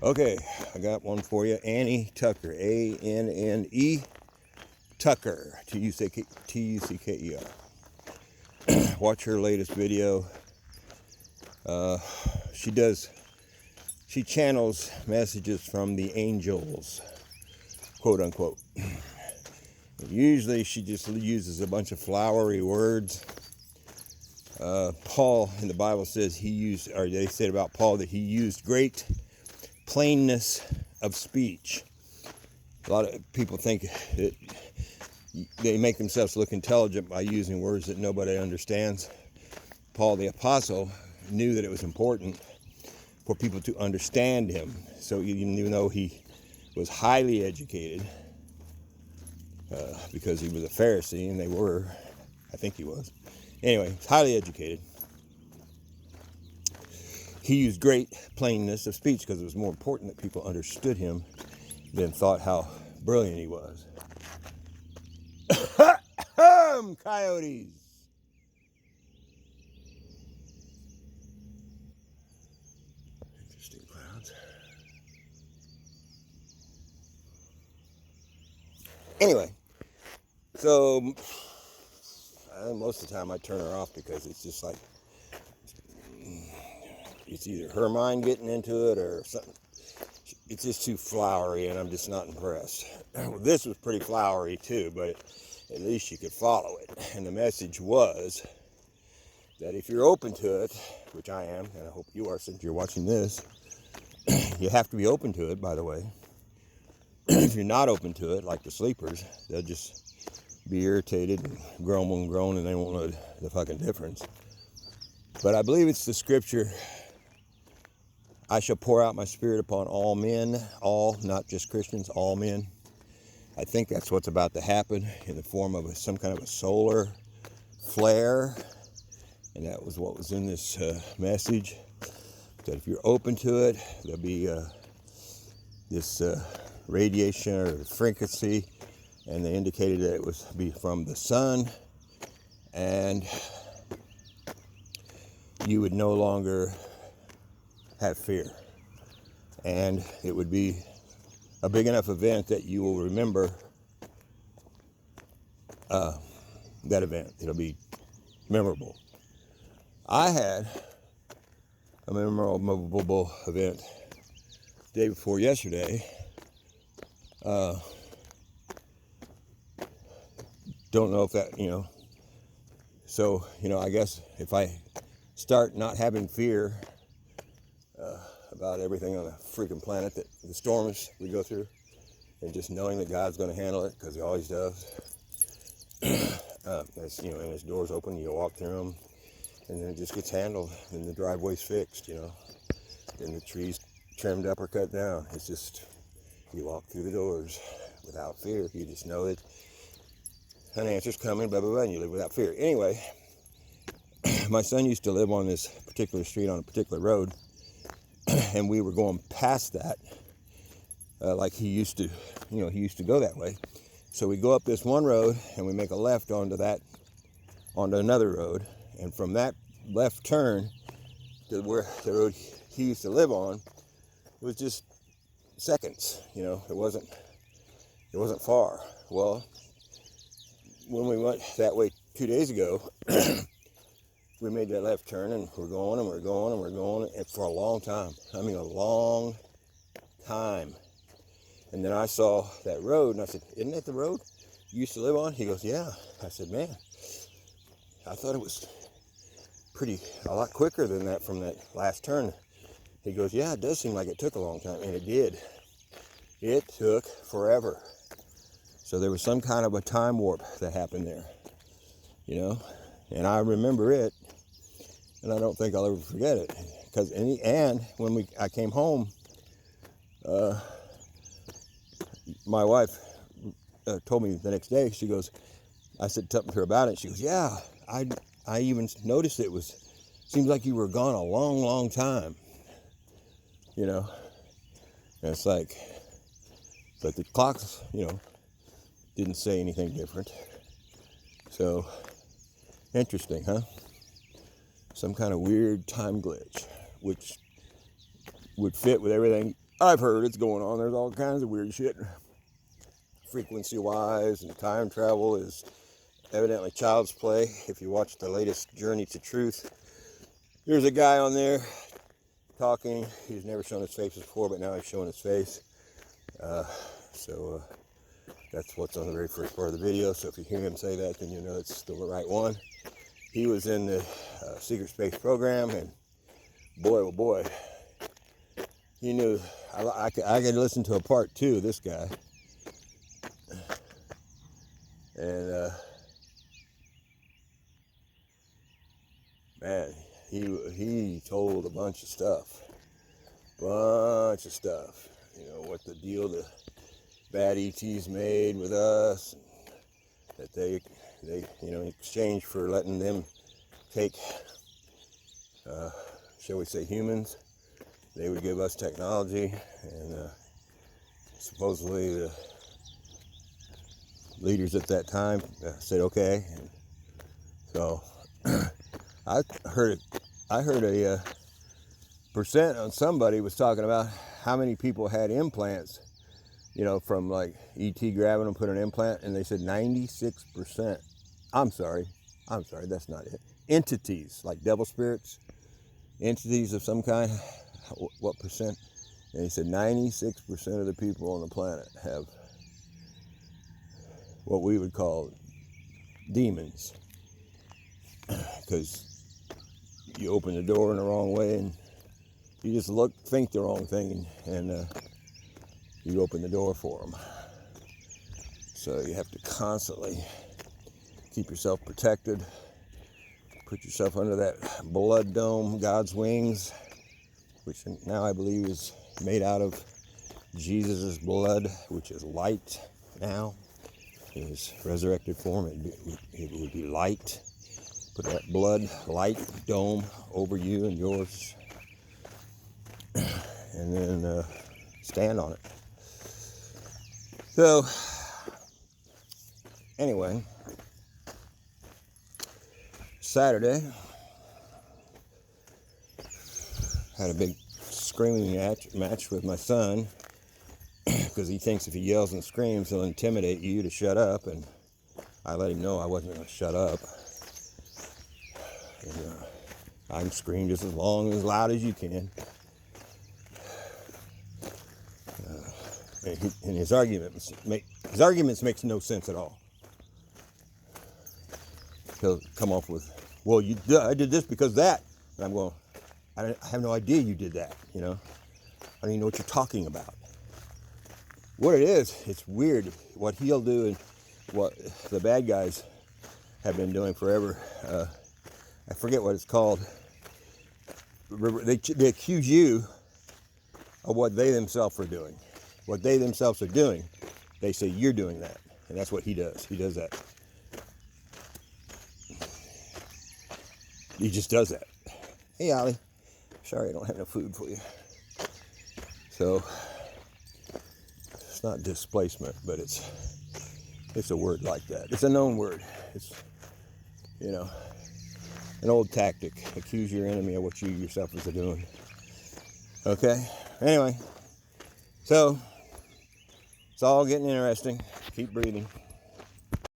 Okay, I got one for you. Annie Tucker, A-N-N-E Tucker, T-U-C-K-E-R. Watch her latest video. She channels messages from the angels, quote unquote. Usually she just uses a bunch of flowery words. Paul in the Bible says they said about Paul that he used great plainness of speech. A lot of people think that they make themselves look intelligent by using words that nobody understands. Paul the Apostle knew that it was important for people to understand him. So even though he was highly educated, because he was a Pharisee, and I think he was. Anyway, highly educated. He used great plainness of speech because it was more important that people understood him than thought how brilliant he was. Coyotes! Interesting clouds. Anyway, so most of the time I turn her off because it's just like, it's either her mind getting into it or something. It's just too flowery and I'm just not impressed. This was pretty flowery too, but at least you could follow it. And the message was that if you're open to it, which I am, and I hope you are since you're watching this, you have to be open to it, by the way. If you're not open to it, like the sleepers, they'll just be irritated and groan, and they won't know the fucking difference. But I believe it's the scripture, I shall pour out my spirit upon all men, all, not just Christians, all men. I think that's what's about to happen in the form of some kind of a solar flare. And that was what was in this message. That if you're open to it, there'll be this radiation or frequency. And they indicated that it would be from the sun. And you would no longer have fear. And it would be a big enough event that you will remember that event. It'll be memorable. I had a memorable event the day before yesterday. Don't know if that, so, I guess if I start not having fear about everything on the freaking planet, that the storms we go through, and just knowing that God's going to handle it, because he always does. And his doors open, you walk through them, and then it just gets handled, and the driveway's fixed, and the trees trimmed up or cut down. It's just, you walk through the doors without fear. You just know that an answer's coming, blah, blah, blah, and you live without fear. Anyway, my son used to live on this particular street on a particular road, and we were going past that, like he used to go that way. So we go up this one road, and we make a left onto another road, and from that left turn to where the road he used to live on, it was just seconds. It wasn't far. Well, when we went that way 2 days ago, we made that left turn, and we're going and for a long time. I mean, a long time. And then I saw that road, and I said, "Isn't that the road you used to live on?" He goes, "Yeah." I said, "Man, I thought it was a lot quicker than that from that last turn." He goes, "Yeah, it does seem like it took a long time." And it did. It took forever. So there was some kind of a time warp that happened there, and I remember it, and I don't think I'll ever forget it. Because when I came home, my wife told me the next day. She goes, I said something to her about it. She goes, "Yeah, I even noticed seems like you were gone a long, long time." And it's like, but the clocks, didn't say anything different. So, interesting, huh? Some kind of weird time glitch, which would fit with everything I've heard it's going on. There's all kinds of weird shit. Frequency-wise, and time travel is evidently child's play. If you watch the latest Journey to Truth, there's a guy on there talking. He's never shown his face before, but now he's showing his face. So that's what's on the very first part of the video. So if you hear him say that, then you know it's the right one. He was in the secret space program, and boy, oh boy, he knew. I could listen to a part 2 of this guy, and man, he told a bunch of stuff. You know what the deal the bad ETs made with us, and that they in exchange for letting them take, shall we say, humans, they would give us technology, and supposedly the leaders at that time said okay. And so I heard a percent on somebody was talking about how many people had implants, from like ET grabbing them, put an implant, and they said 96%. I'm sorry, that's not it. Entities, like devil spirits, entities of some kind, what percent? And he said 96% of the people on the planet have what we would call demons. Because you open the door in the wrong way, and you just think the wrong thing, and you open the door for them. So you have to constantly keep yourself protected. Put yourself under that blood dome, God's wings, which now I believe is made out of Jesus' blood, which is light now. In his resurrected form, it would be light. Put that blood light dome over you and yours, and then stand on it. So, anyway, Saturday, had a big screaming match with my son, because he thinks if he yells and screams, he'll intimidate you to shut up, and I let him know I wasn't going to shut up. And, I can scream just as long and as loud as you can. And his arguments makes no sense at all. He'll come off with, well, I did this because that. And I'm going, I have no idea you did that, I don't even know what you're talking about. What it is, it's weird what he'll do and what the bad guys have been doing forever. I forget what it's called. They accuse you of what they themselves are doing. What they themselves are doing, they say you're doing that. And that's what he does. He does that. He just does that. Hey, Ollie. Sorry, I don't have no food for you. So, it's not displacement, but it's a word like that. It's a known word. It's, an old tactic. Accuse your enemy of what you yourself is doing. Okay? Anyway, so, it's all getting interesting. Keep breathing.